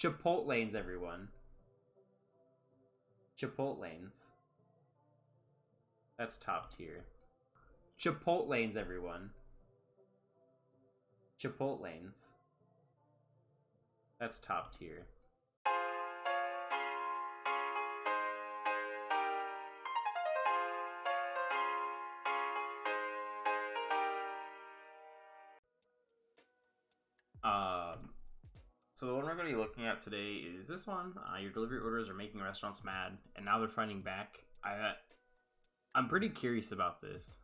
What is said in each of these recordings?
Chipotlanes, everyone. Chipotlanes. That's top tier. Chipotlanes, everyone. Chipotlanes. That's top tier. So the one we're going to be looking at today is this one. Your delivery orders are making restaurants mad, and now they're fighting back. I'm pretty curious about this.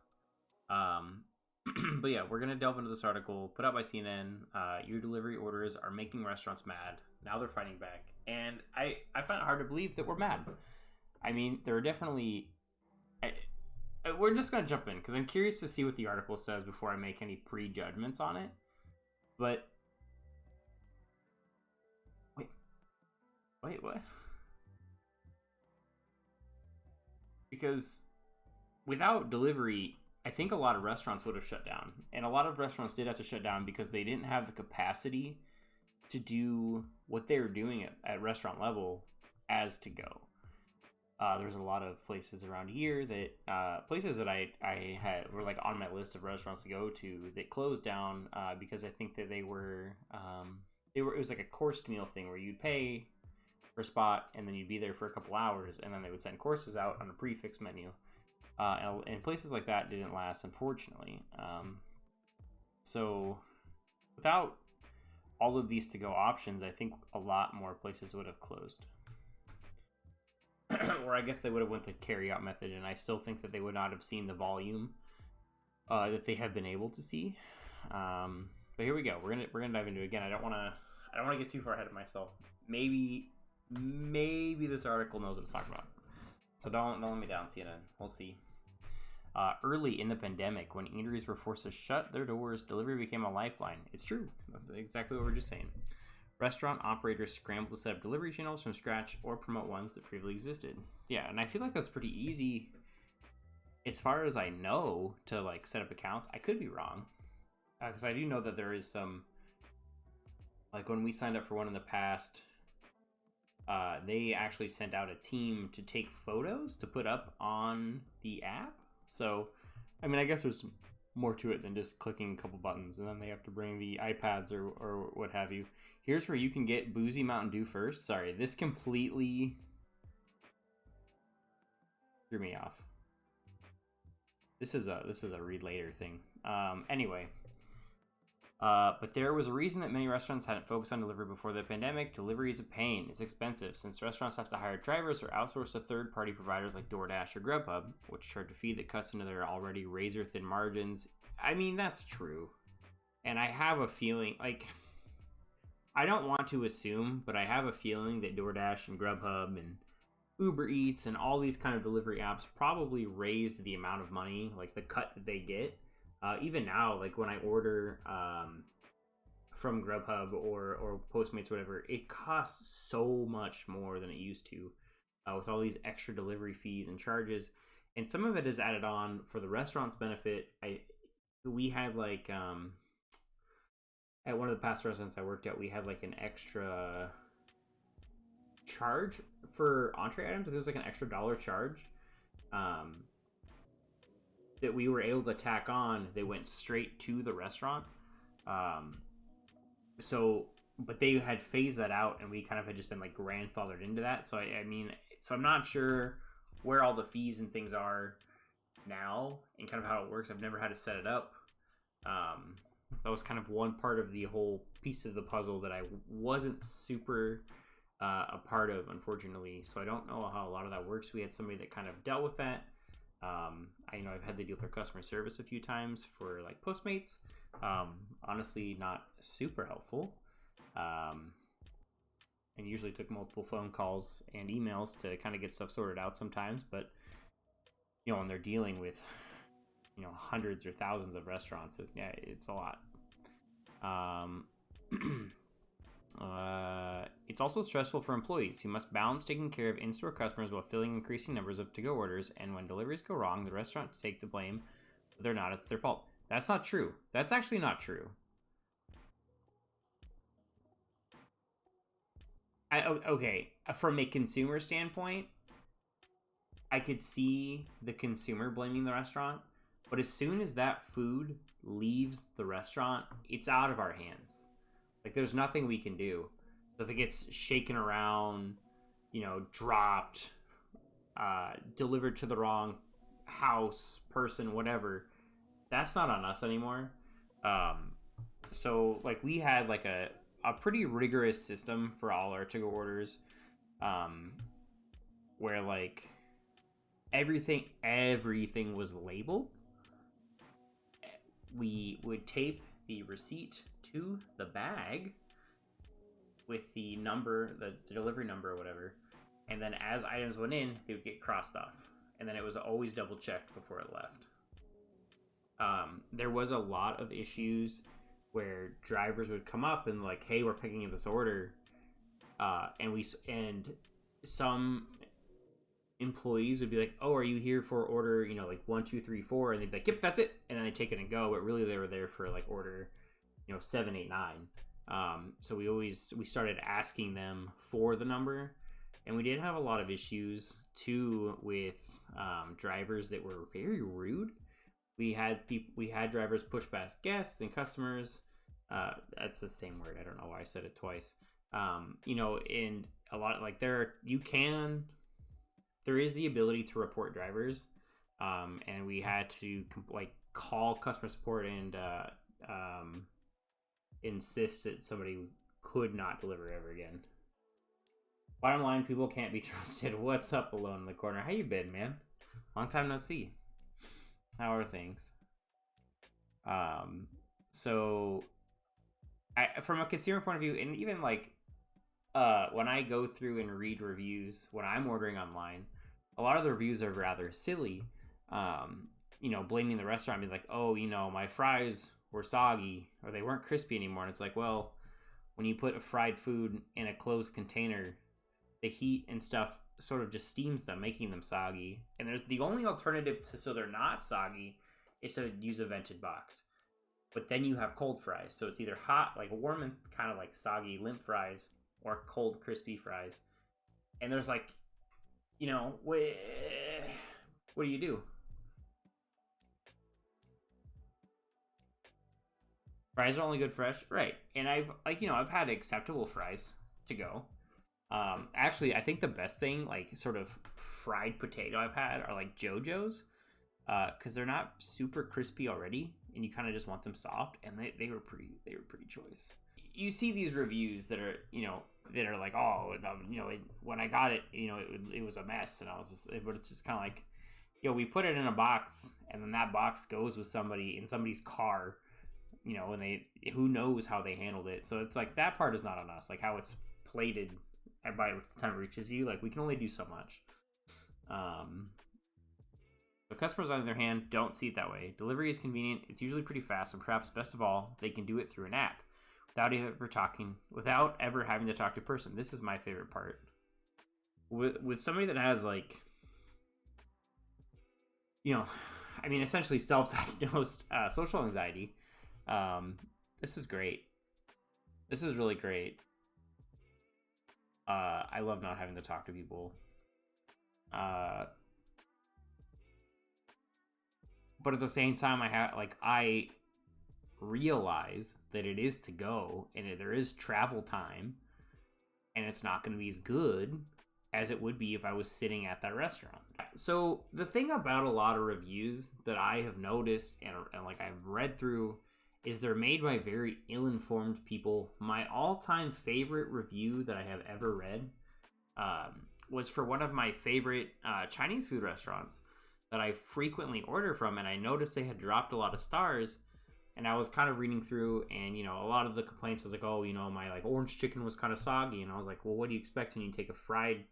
But yeah, we're going to delve into this article put out by CNN. Your delivery orders are making restaurants mad. Now they're fighting back. And I find it hard to believe that we're mad. I mean, there are definitely... we're just going to jump in, because I'm curious to see what the article says before I make any prejudgments on it. But... Wait, what? Because without delivery, I think a lot of restaurants would have shut down. And a lot of restaurants did have to shut down because they didn't have the capacity to do what they were doing at restaurant level as to go. There's a lot of places around here that places that I had were like on my list of restaurants to go to that closed down because I think that it was like a coursed meal thing where you'd pay for a spot and then you'd be there for a couple hours and then they would send courses out on a prefix menu. And places like that didn't last, unfortunately. So without all of these to-go options, I think a lot more places would have closed. Or I guess they would have went the carry-out method, and I still think that they would not have seen the volume that they have been able to see. But here we go. We're gonna dive into it again. I don't want to get too far ahead of myself. Maybe this article knows what it's talking about. So don't let me down, CNN. We'll see. Early in the pandemic, when eateries were forced to shut their doors, delivery became a lifeline. It's true. That's exactly what we're just saying. Restaurant operators scrambled to set up delivery channels from scratch or promote ones that previously existed. Yeah, and I feel like that's pretty easy, as far as I know, to like set up accounts. I could be wrong, because I do know that there is some, like when we signed up for one in the past, they actually sent out a team to take photos to put up on the app. So, I mean, I guess there's more to it than just clicking a couple buttons, and then they have to bring the iPads or what have you. Here's where you can get boozy Mountain Dew first. Sorry, this completely threw me off. This is a read later thing. Anyway. But there was a reason that many restaurants hadn't focused on delivery before the pandemic. Delivery is a pain. It's expensive since restaurants have to hire drivers or outsource to third-party providers like DoorDash or Grubhub, which charge a fee that cuts into their already razor-thin margins. I mean, that's true. And I have a feeling, like, I don't want to assume, but I have a feeling that DoorDash and Grubhub and Uber Eats and all these kind of delivery apps probably raised the amount of money, like the cut that they get. Even now, like when I order from Grubhub or Postmates, whatever, it costs so much more than it used to with all these extra delivery fees and charges. And some of it is added on for the restaurant's benefit. We had like, at one of the past restaurants I worked at, we had like an extra charge for entree items. There was like an extra dollar charge. That we were able to tack on. They went straight to the restaurant. But they had phased that out, and we kind of had just been like grandfathered into that. So I mean, so I'm not sure where all the fees and things are now and kind of how it works. I've never had to set it up. That was kind of one part of the whole piece of the puzzle that I wasn't super a part of, unfortunately. So I don't know how a lot of that works. We had somebody that kind of dealt with that. I've had to deal with their customer service a few times for like Postmates. Honestly, not super helpful. And usually took multiple phone calls and emails to kind of get stuff sorted out sometimes. But, when they're dealing with, hundreds or thousands of restaurants, it's a lot. It's also stressful for employees who must balance taking care of in-store customers while filling increasing numbers of to-go orders, and when deliveries go wrong, the restaurant takes the blame. Whether or not it's their fault. That's not true. That's actually not true. Okay, from a consumer standpoint, I could see the consumer blaming the restaurant, but as soon as that food leaves the restaurant, it's out of our hands. Like there's nothing we can do. So if it gets shaken around, dropped, delivered to the wrong house, person, whatever, that's not on us anymore. Um, so like we had like a pretty rigorous system for all our to-go orders, um, where like everything was labeled. We would tape the receipt to the bag with the number, the delivery number or whatever, and then as items went in, they would get crossed off, and then it was always double checked before it left. There was a lot of issues where drivers would come up and like, "Hey, we're picking up this order," and some employees would be like, "Oh, are you here for order, like 1, 2, 3, 4?" And they'd be like, "Yep, that's it," and then they take it and go. But really, they were there for like order, 7, 8, 9. So we started asking them for the number, and we did have a lot of issues too with drivers that were very rude. We had drivers push past guests and customers. That's the same word. I don't know why I said it twice. And a lot like there is the ability to report drivers, and we had to like call customer support and insist that somebody could not deliver ever again. Bottom line, people can't be trusted. What's up, Alone in the Corner? How you been, man? Long time no see. How are things? So from a consumer point of view, and even like when I go through and read reviews when I'm ordering online, a lot of the reviews are rather silly. Blaming the restaurant, being like, "Oh, my fries were soggy or they weren't crispy anymore." And it's like, well, when you put a fried food in a closed container, the heat and stuff sort of just steams them, making them soggy. And there's the only alternative so they're not soggy is to use a vented box. But then you have cold fries, so it's either hot, like warm and kind of like soggy limp fries, or cold crispy fries. And there's like, what do you do? Fries are only good fresh, right? And I've had acceptable fries to go. Actually, I think the best thing, like sort of fried potato I've had, are like JoJo's, because they're not super crispy already, and you kind of just want them soft, and they were pretty choice. You see these reviews that are like, "Oh, when I got it, it was a mess," and I was just, but it's just kind of like, we put it in a box, and then that box goes with somebody in somebody's car, and who knows how they handled it. So it's like that part is not on us, like how it's plated by the time it reaches you. Like we can only do so much. But customers, on the other hand, don't see it that way. Delivery is convenient, it's usually pretty fast, and perhaps best of all, they can do it through an app without ever having to talk to a person. This is my favorite part. With somebody that has like, essentially self-diagnosed social anxiety, this is great. This is really great. I love not having to talk to people. But at the same time, I realize that it is to go, and there is travel time, and it's not going to be as good as it would be if I was sitting at that restaurant. So the thing about a lot of reviews that I have noticed and like I've read through is they're made by very ill-informed people. My all-time favorite review that I have ever read was for one of my favorite Chinese food restaurants that I frequently order from, and I noticed they had dropped a lot of stars, and I was kind of reading through, and a lot of the complaints was like, "Oh, my like orange chicken was kind of soggy," and I was like, "Well, what do you expect when you take a fried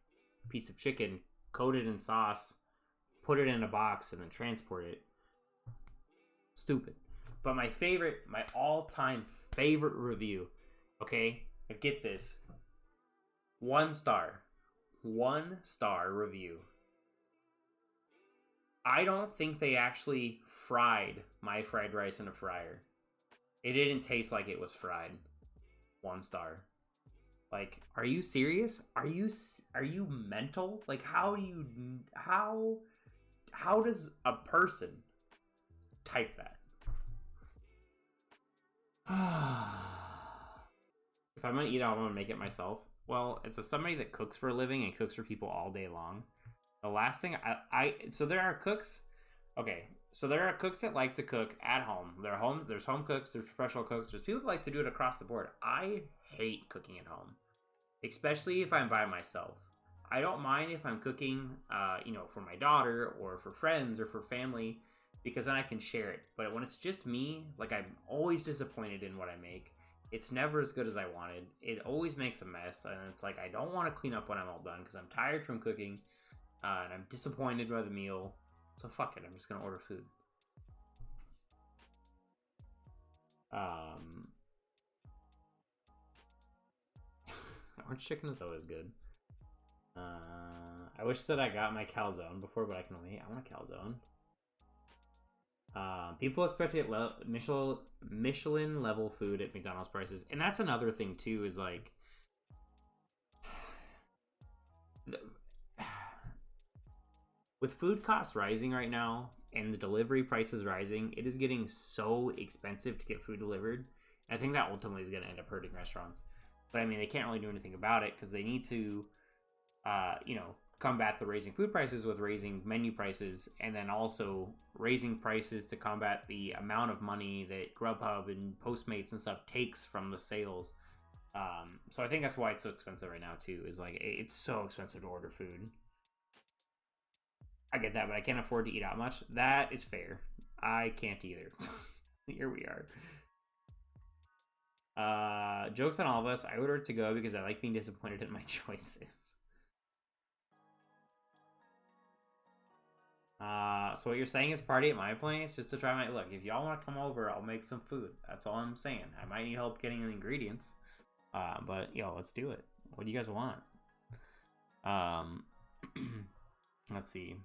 piece of chicken, coat it in sauce, put it in a box, and then transport it?" Stupid. But my all-time favorite review, okay, now get this, 1-star review. I don't think they actually fried my fried rice in a fryer. It didn't taste like it was fried. 1 star. Like, are you serious? Are you mental? Like, how does a person type that? If I'm gonna eat out, I'm gonna make it myself. Well, as somebody that cooks for a living and cooks for people all day long, the last thing so there are cooks. Okay, so there are cooks that like to cook at home. There's home cooks. There's professional cooks. There's people that like to do it across the board. I hate cooking at home, especially if I'm by myself. I don't mind if I'm cooking, for my daughter or for friends or for family, because then I can share it. But when it's just me, like, I'm always disappointed in what I make. It's never as good as I wanted. It always makes a mess, and it's like I don't want to clean up when I'm all done because I'm tired from cooking, and I'm disappointed by the meal. So fuck it, I'm just gonna order food. Orange chicken is always good. I wish that I got my calzone before, but I can only. I want a calzone. People expect to get Michelin level food at McDonald's prices, and that's another thing too. Is like, with food costs rising right now and the delivery prices rising, it is getting so expensive to get food delivered. And I think that ultimately is going to end up hurting restaurants. But I mean, they can't really do anything about it because they need to, combat the raising food prices with raising menu prices, and then also raising prices to combat the amount of money that Grubhub and Postmates and stuff takes from the sales. So I think that's why it's so expensive right now too. Is like it's so expensive to order food. I get that, but I can't afford to eat out much. That is fair. I can't either. Here we are. Jokes on all of us. I ordered to go because I like being disappointed in my choices. So what you're saying is party at my place just to try my look. If y'all want to come over, I'll make some food. That's all I'm saying. I might need help getting the ingredients. But let's do it. What do you guys want? Let's see.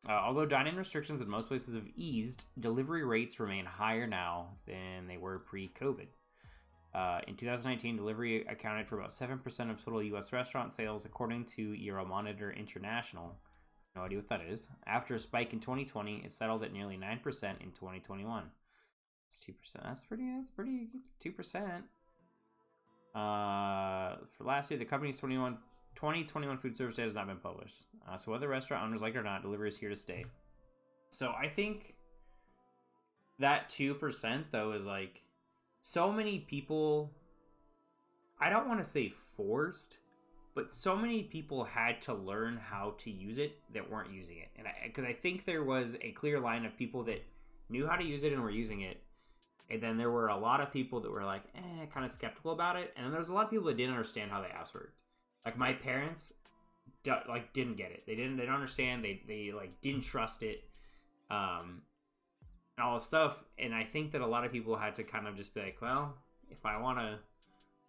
Although dine-in restrictions in most places have eased, delivery rates remain higher now than they were pre-COVID. In 2019, delivery accounted for about 7% of total U.S. restaurant sales, according to Euromonitor International. No idea what that is. After a spike in 2020, it settled at nearly 9% in 2021. It's 2%. That's pretty 2%. For last year, the company's 2021 food service data has not been published. So whether restaurant owners like it or not, delivery is here to stay. So I think that 2% though is like so many people, I don't want to say forced, but so many people had to learn how to use it that weren't using it. And because I think there was a clear line of people that knew how to use it and were using it. And then there were a lot of people that were like, kind of skeptical about it. And then there's a lot of people that didn't understand how the apps worked. Like my parents, didn't get it. They don't understand. They didn't trust it, and all this stuff. And I think that a lot of people had to kind of just be like, well, if I want to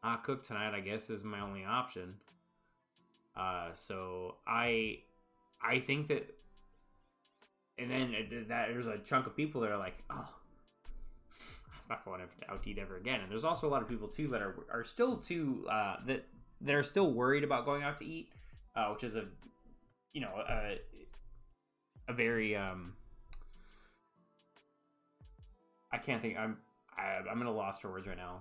not cook tonight, I guess this is my only option. So I think that, and then that there's a chunk of people that are like, oh, I'm not going out to eat ever again. And there's also a lot of people too that are still too that are still worried about going out to eat, which is a very I can't think. I'm at a loss for words right now.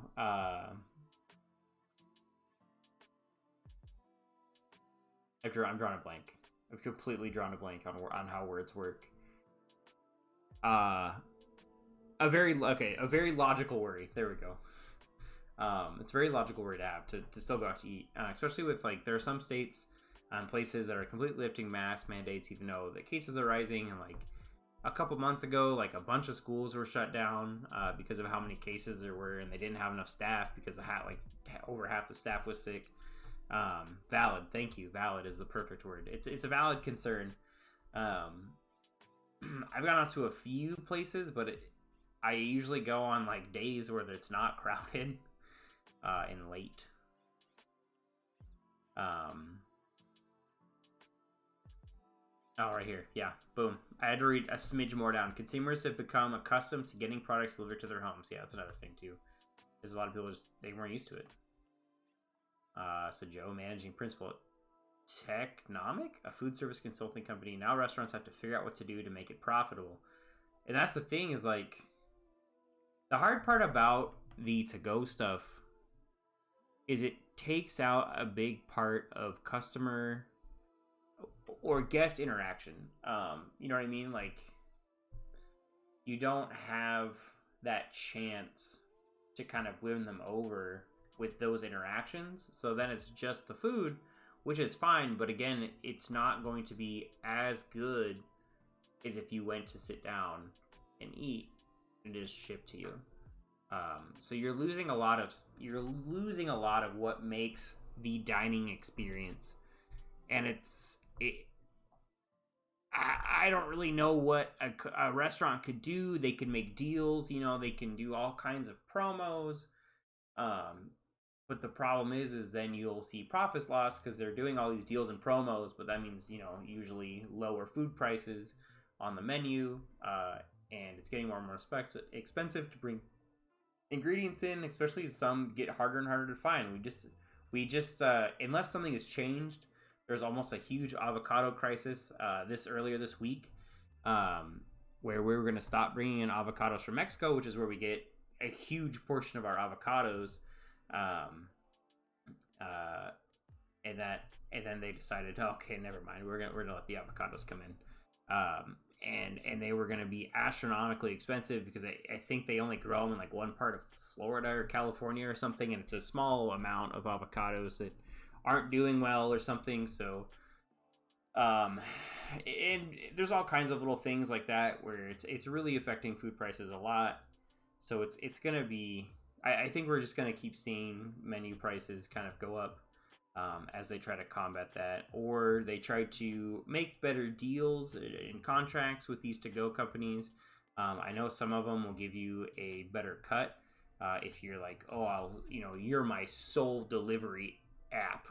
I'm drawing a blank. I've completely drawn a blank on how words work. A very logical worry. There we go. It's a very logical worry to have to still go out to eat, especially with there are some states and places that are completely lifting mask mandates, even though the cases are rising. And a couple months ago, a bunch of schools were shut down because of how many cases there were, and they didn't have enough staff because over half the staff was sick. Valid. Thank you. Valid is the perfect word. It's a valid concern. I've gone out to a few places, but I usually go on days where it's not crowded and late. Right here. Yeah. Boom. I had to read a smidge more down. Consumers have become accustomed to getting products delivered to their homes. Yeah, that's another thing too. There's a lot of people they weren't used to it. So Joe, managing principal at Technomic, a food service consulting company. Now restaurants have to figure out what to do to make it profitable. And that's the thing, is like, the hard part about the to-go stuff is it takes out a big part of customer or guest interaction. You know what I mean? Like, you don't have that chance to kind of win them over with those interactions. So then it's just the food, which is fine, but again, it's not going to be as good as if you went to sit down and eat and it is shipped to you. So you're losing a lot of what makes the dining experience, and I don't really know what a restaurant could do. They could make deals, they can do all kinds of promos. But the problem is then you'll see profits lost because they're doing all these deals and promos, but that means, usually lower food prices on the menu, and it's getting more and more expensive to bring ingredients in, especially some get harder and harder to find. We just unless something has changed, there's almost a huge avocado crisis earlier this week, where we were going to stop bringing in avocados from Mexico, which is where we get a huge portion of our avocados. And then they decided, okay, never mind, we're gonna let the avocados come in, and they were gonna be astronomically expensive because I think they only grow them in like one part of Florida or California or something, and it's a small amount of avocados that aren't doing well or something. So and there's all kinds of little things like that where it's really affecting food prices a lot. So it's gonna be, I think we're just gonna keep seeing menu prices kind of go up as they try to combat that, or they try to make better deals in contracts with these to-go companies. I know some of them will give you a better cut if you're like, you're my sole delivery app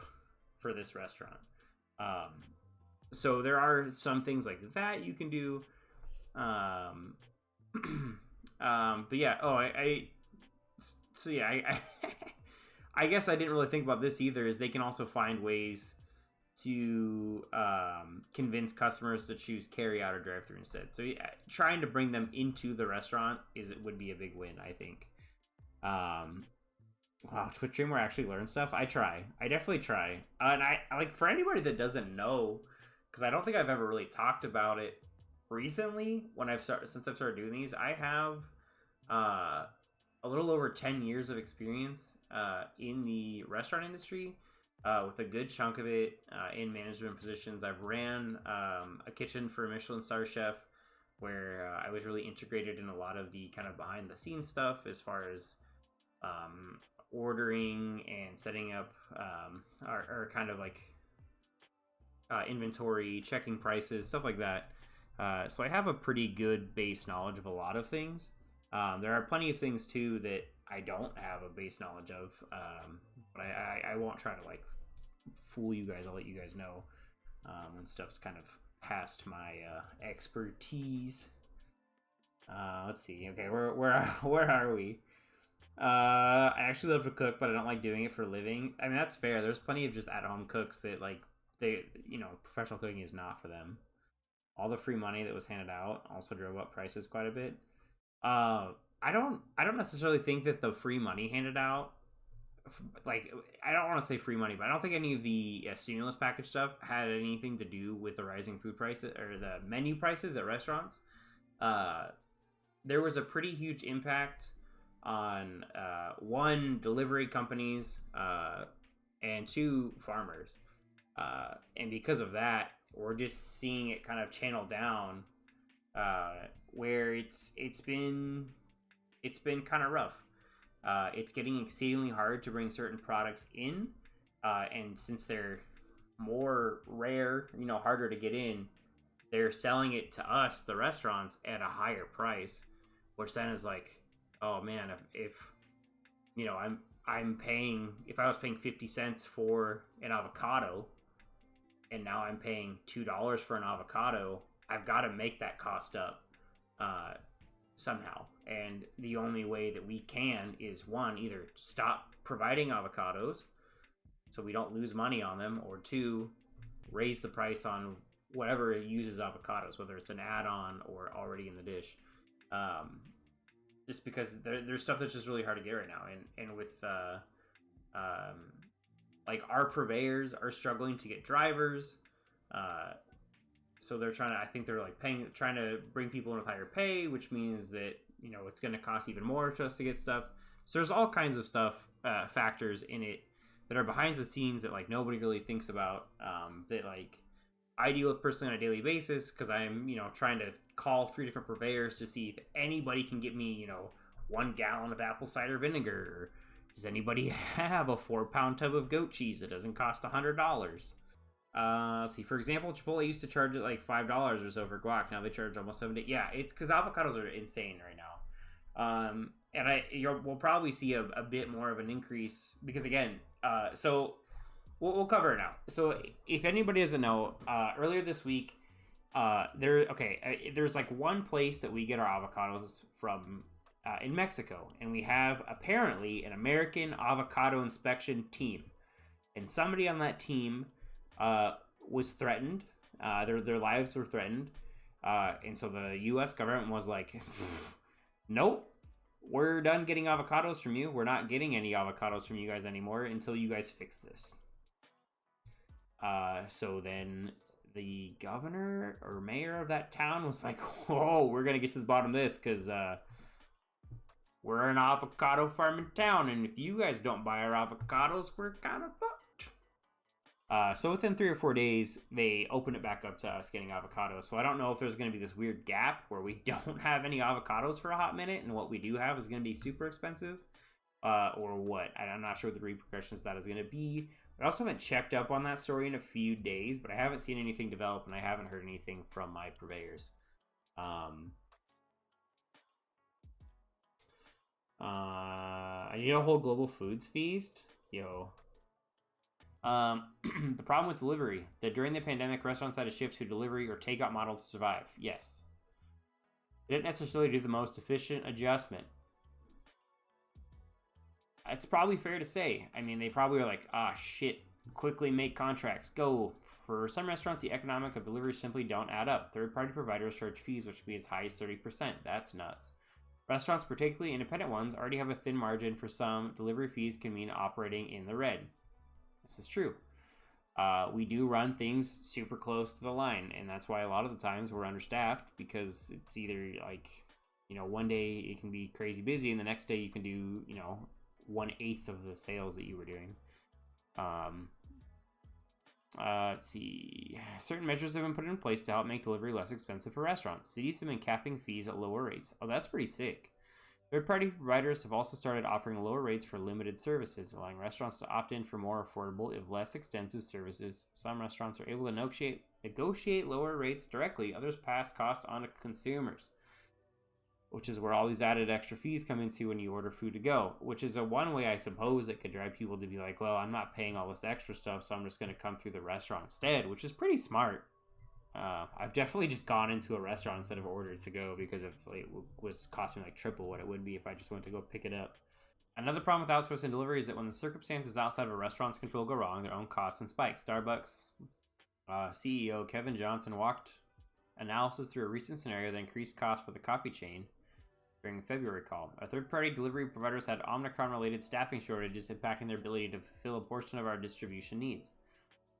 for this restaurant. So there are some things like that you can do. But yeah, I guess I didn't really think about this either, is they can also find ways to convince customers to choose carry out or drive through instead. So yeah, trying to bring them into the restaurant would be a big win, I think. Wow, Twitch streamer actually learn stuff. I definitely try. And I like, for anybody that doesn't know, because I don't think I've ever really talked about it recently since I've started doing these. I have a little over 10 years of experience in the restaurant industry, with a good chunk of it in management positions. I've ran a kitchen for a Michelin star chef, where I was really integrated in a lot of the kind of behind the scenes stuff as far as ordering and setting up our kind of like inventory, checking prices, stuff like that. So I have a pretty good base knowledge of a lot of things. There are plenty of things too that I don't have a base knowledge of, but I won't try to like fool you guys. I'll let you guys know when stuff's kind of past my expertise. Let's see. Okay, where are we? I actually love to cook, but I don't like doing it for a living. I mean, that's fair. There's plenty of just at-home cooks that like professional cooking is not for them. All the free money that was handed out also drove up prices quite a bit. I don't necessarily think that the free money handed out, like, I don't want to say free money, but I don't think any of the stimulus package stuff had anything to do with the rising food prices or the menu prices at restaurants. There was a pretty huge impact on one, delivery companies, and two, farmers. And because of that, we're just seeing it kind of channel down, where it's been kind of rough. It's getting exceedingly hard to bring certain products in, and since they're more rare, harder to get in, they're selling it to us, the restaurants, at a higher price, which then is like, oh man, if I'm paying, if I was paying 50 cents for an avocado, and now I'm paying $2 for an avocado, I've got to make that cost up somehow. And the only way that we can is, one, either stop providing avocados, so we don't lose money on them, or two, raise the price on whatever it uses avocados, whether it's an add-on or already in the dish. Just because there's stuff that's just really hard to get right now, and with like our purveyors are struggling to get drivers, so they're trying to, I think they're like trying to bring people in with higher pay, which means that, you know, it's going to cost even more to us to get stuff. So there's all kinds of stuff, factors in it that are behind the scenes that like nobody really thinks about, that like I deal with personally on a daily basis, because I'm, you know, trying to call 3 different purveyors to see if anybody can get me, you know, 1 gallon of apple cider vinegar, or does anybody have a 4-pound tub of goat cheese that doesn't cost $100? Let's see, for example, Chipotle used to charge it like $5 or so for guac. Now they charge almost $70. Yeah, it's because avocados are insane right now. And we'll probably see a bit more of an increase because, again, so we'll cover it now. So if anybody doesn't know, earlier this week, there's like one place that we get our avocados from in Mexico, and we have apparently an American avocado inspection team, and somebody on that team was threatened. Their lives were threatened, and so the U.S. government was like, "Nope, we're done getting avocados from you. We're not getting any avocados from you guys anymore until you guys fix this." So then the governor or mayor of that town was like, "Whoa, we're gonna get to the bottom of this because we're an avocado farming town, and if you guys don't buy our avocados, we're kind of fucked." So within 3 or 4 days, they opened it back up to us getting avocados. So I don't know if there's going to be this weird gap where we don't have any avocados for a hot minute, and what we do have is going to be super expensive, or what. I'm not sure what the repercussions of that is going to be. I also haven't checked up on that story in a few days, but I haven't seen anything develop, and I haven't heard anything from my purveyors. I need a whole global foods feast. Yo. The problem with delivery, that during the pandemic, restaurants had to shift to delivery or takeout model to survive. Yes. They didn't necessarily do the most efficient adjustment. It's probably fair to say. I mean, they probably are like, ah, shit, quickly make contracts, go. For some restaurants, the economic of delivery simply don't add up. Third-party providers charge fees which can be as high as 30%. That's nuts. Restaurants, particularly independent ones, already have a thin margin. For some, delivery fees can mean operating in the red. This is true. We do run things super close to the line, and that's why a lot of the times we're understaffed, because it's either like, you know, one day it can be crazy busy, and the next day you can do, you know, 1/8 of the sales that you were doing. Let's see. Certain measures have been put in place to help make delivery less expensive for restaurants. Cities have been capping fees at lower rates. Oh, that's pretty sick. Third-party providers have also started offering lower rates for limited services, allowing restaurants to opt in for more affordable, if less extensive services. Some restaurants are able to negotiate lower rates directly. Others pass costs on to consumers, which is where all these added extra fees come into when you order food to go, which is a one way, I suppose, that could drive people to be like, well, I'm not paying all this extra stuff, so I'm just going to come through the restaurant instead, which is pretty smart. I've definitely just gone into a restaurant instead of ordered to go because it was costing like triple what it would be if I just went to go pick it up. Another problem with outsourcing delivery is that when the circumstances outside of a restaurant's control go wrong, their own costs and spike. Starbucks CEO Kevin Johnson walked analysis through a recent scenario that increased costs for the coffee chain during a February call. Our third-party delivery providers had Omicron-related staffing shortages impacting their ability to fulfill a portion of our distribution needs.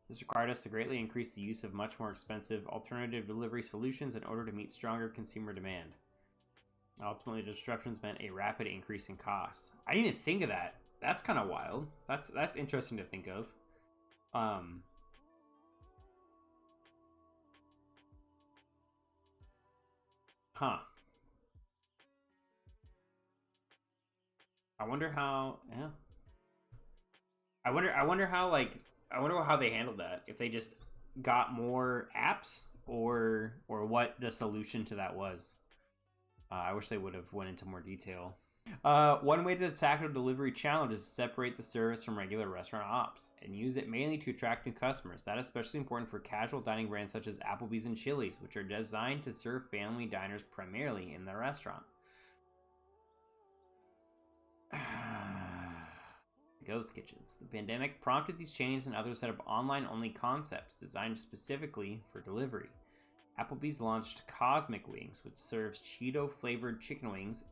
This required us to greatly increase the use of much more expensive alternative delivery solutions in order to meet stronger consumer demand. Ultimately, disruptions meant a rapid increase in cost. I didn't even think of that. That's kind of wild. That's interesting to think of. Huh. I wonder how. Yeah. I wonder how how they handled that. If they just got more apps, or what the solution to that was. I wish they would have went into more detail. One way to tackle delivery challenge is to separate the service from regular restaurant ops and use it mainly to attract new customers. That is especially important for casual dining brands such as Applebee's and Chili's, which are designed to serve family diners primarily in their restaurant. ghost kitchens. The pandemic prompted these chains and others set up online-only concepts designed specifically for delivery. Applebee's launched Cosmic Wings, which serves Cheeto-flavored chicken wings.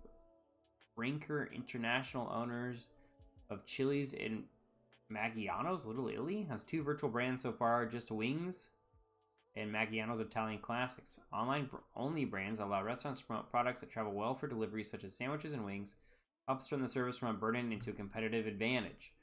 Brinker International, owners of Chili's and Maggiano's Little Italy, has 2 virtual brands so far, Just Wings and Maggiano's Italian Classics. Online-only brands allow restaurants to promote products that travel well for delivery, such as sandwiches and wings, helps turn the service from a burden into a competitive advantage.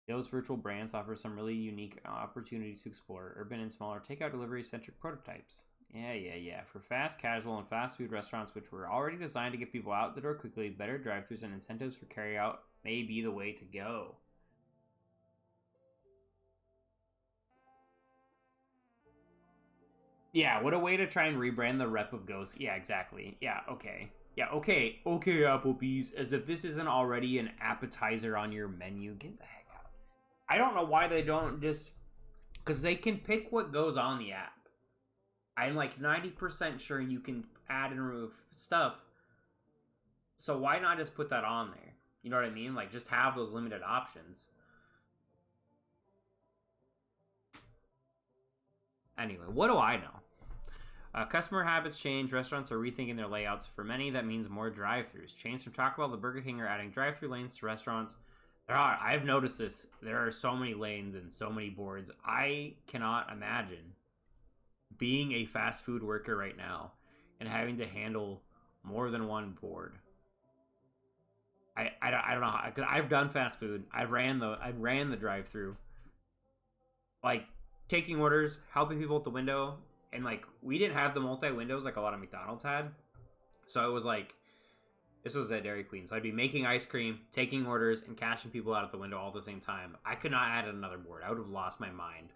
Those virtual brands offer some really unique opportunities to explore urban and smaller takeout delivery-centric prototypes. Yeah. For fast casual and fast food restaurants, which were already designed to get people out the door quickly, better drive-thrus and incentives for carry-out may be the way to go. Yeah, what a way to try and rebrand the rep of Ghost. Yeah, exactly. Yeah, okay. Yeah, okay, Applebee's. As if this isn't already an appetizer on your menu. Get the heck out. I don't know why they don't just... Because they can pick what goes on the app. I'm like 90% sure you can add and remove stuff. So why not just put that on there? You know what I mean? Like, just have those limited options. Anyway, what do I know? Customer habits change. Restaurants are rethinking their layouts. For many, that means more drive-thrus. Chains from Taco Bell to Burger King are adding drive-thru lanes to restaurants. I've noticed this. There are so many lanes and so many boards. I cannot imagine being a fast food worker right now and having to handle more than one board. I don't know how, 'cause I've done fast food. I ran the drive-thru. Like, taking orders, helping people at the window, and like we didn't have the multi-windows like a lot of McDonald's had. So it was like, this was at Dairy Queen. So I'd be making ice cream, taking orders, and cashing people out at the window all at the same time. I could not add another board. I would have lost my mind.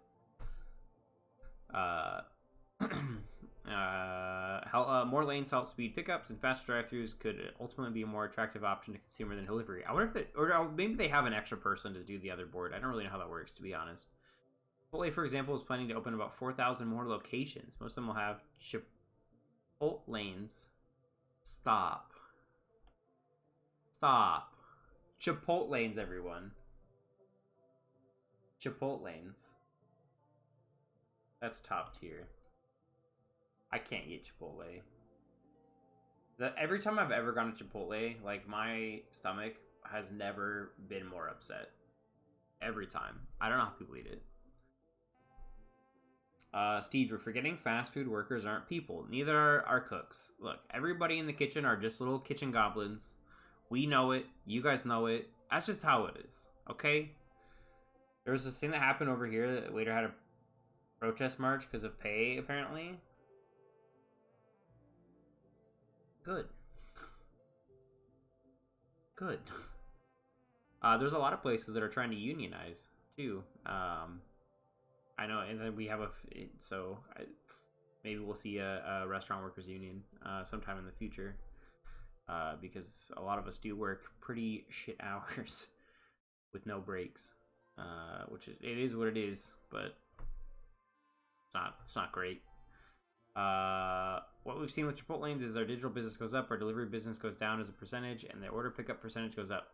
More lanes help speed pickups, and faster drive-thrus could ultimately be a more attractive option to consumer than delivery. I wonder if or maybe they have an extra person to do the other board. I don't really know how that works, to be honest. Chipotle, for example, is planning to open about 4,000 more locations. Most of them will have Chipotle lanes. Stop. Chipotle lanes, everyone. Chipotle lanes. That's top tier. I can't eat Chipotle. Every time I've ever gone to Chipotle, like, my stomach has never been more upset. Every time. I don't know how people eat it. Steve, you're forgetting fast food workers aren't people. Neither are our cooks. Look, everybody in the kitchen are just little kitchen goblins. We know it. You guys know it. That's just how it is. Okay? There was this thing that happened over here that the waiter had a protest march because of pay, apparently. Good. There's a lot of places that are trying to unionize, too. I know, and then we have maybe we'll see a restaurant workers union sometime in the future, because a lot of us do work pretty shit hours with no breaks, which it is what it is, but it's not great. What we've seen with Chipotle lanes is our digital business goes up, our delivery business goes down as a percentage, and the order pickup percentage goes up.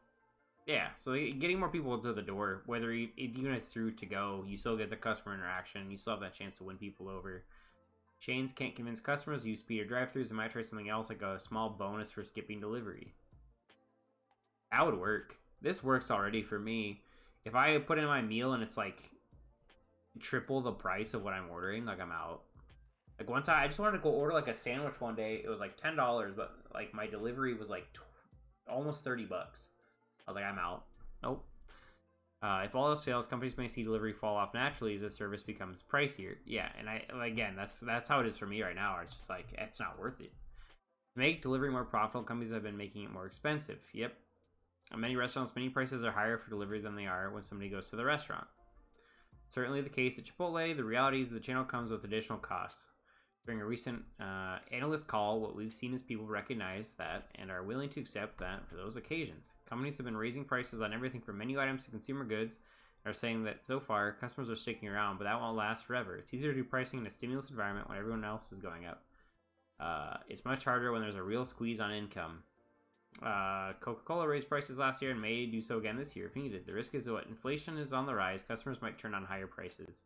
Yeah, so getting more people to the door, whether even it's through to go, you still get the customer interaction. You still have that chance to win people over. Chains can't convince customers to use speed or drive-thrus. They might try something else, like a small bonus for skipping delivery. That would work. This works already for me. If I put in my meal and it's like triple the price of what I'm ordering, like, I'm out. Like, once I just wanted to go order like a sandwich one day. It was like $10, but like my delivery was like almost $30. I was like, I'm out. Nope. If all else fails, companies may see delivery fall off naturally as the service becomes pricier. Yeah, and again, that's how it is for me right now. It's just like, it's not worth it. To make delivery more profitable, companies have been making it more expensive. Yep. At many restaurants, many prices are higher for delivery than they are when somebody goes to the restaurant. Certainly the case at Chipotle. The reality is the channel comes with additional costs. During a recent analyst call, what we've seen is people recognize that and are willing to accept that for those occasions. Companies have been raising prices on everything from menu items to consumer goods, and are saying that so far, customers are sticking around, but that won't last forever. It's easier to do pricing in a stimulus environment when everyone else is going up. It's much harder when there's a real squeeze on income. Coca-Cola raised prices last year and may do so again this year if needed. The risk is that inflation is on the rise. Customers might turn on higher prices,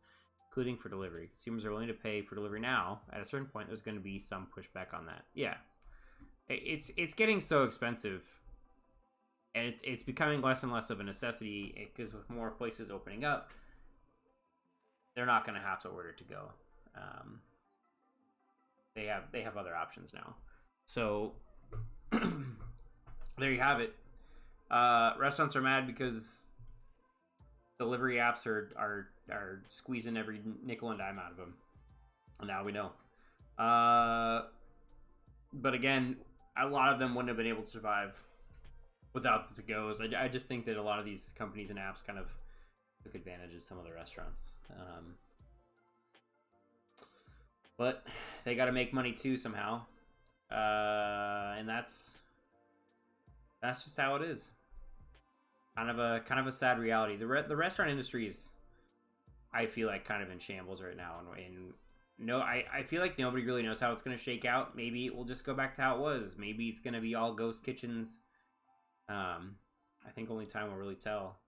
including for delivery. Consumers are willing to pay for delivery now. At a certain point, there's going to be some pushback on that. Yeah, it's getting so expensive, and it's becoming less and less of a necessity because with more places opening up, they're not going to have to order to go. They have other options now. So there you have it. Restaurants are mad because delivery apps are squeezing every nickel and dime out of them. And now we know. But again, a lot of them wouldn't have been able to survive without the to-goes. I just think that a lot of these companies and apps kind of took advantage of some of the restaurants. But they got to make money too somehow. And that's just how it is. Kind of a sad reality. The restaurant industry is, I feel like, kind of in shambles right now. And no, I feel like nobody really knows how it's going to shake out. Maybe it will just go back to how it was. Maybe it's going to be all ghost kitchens. I think only time will really tell.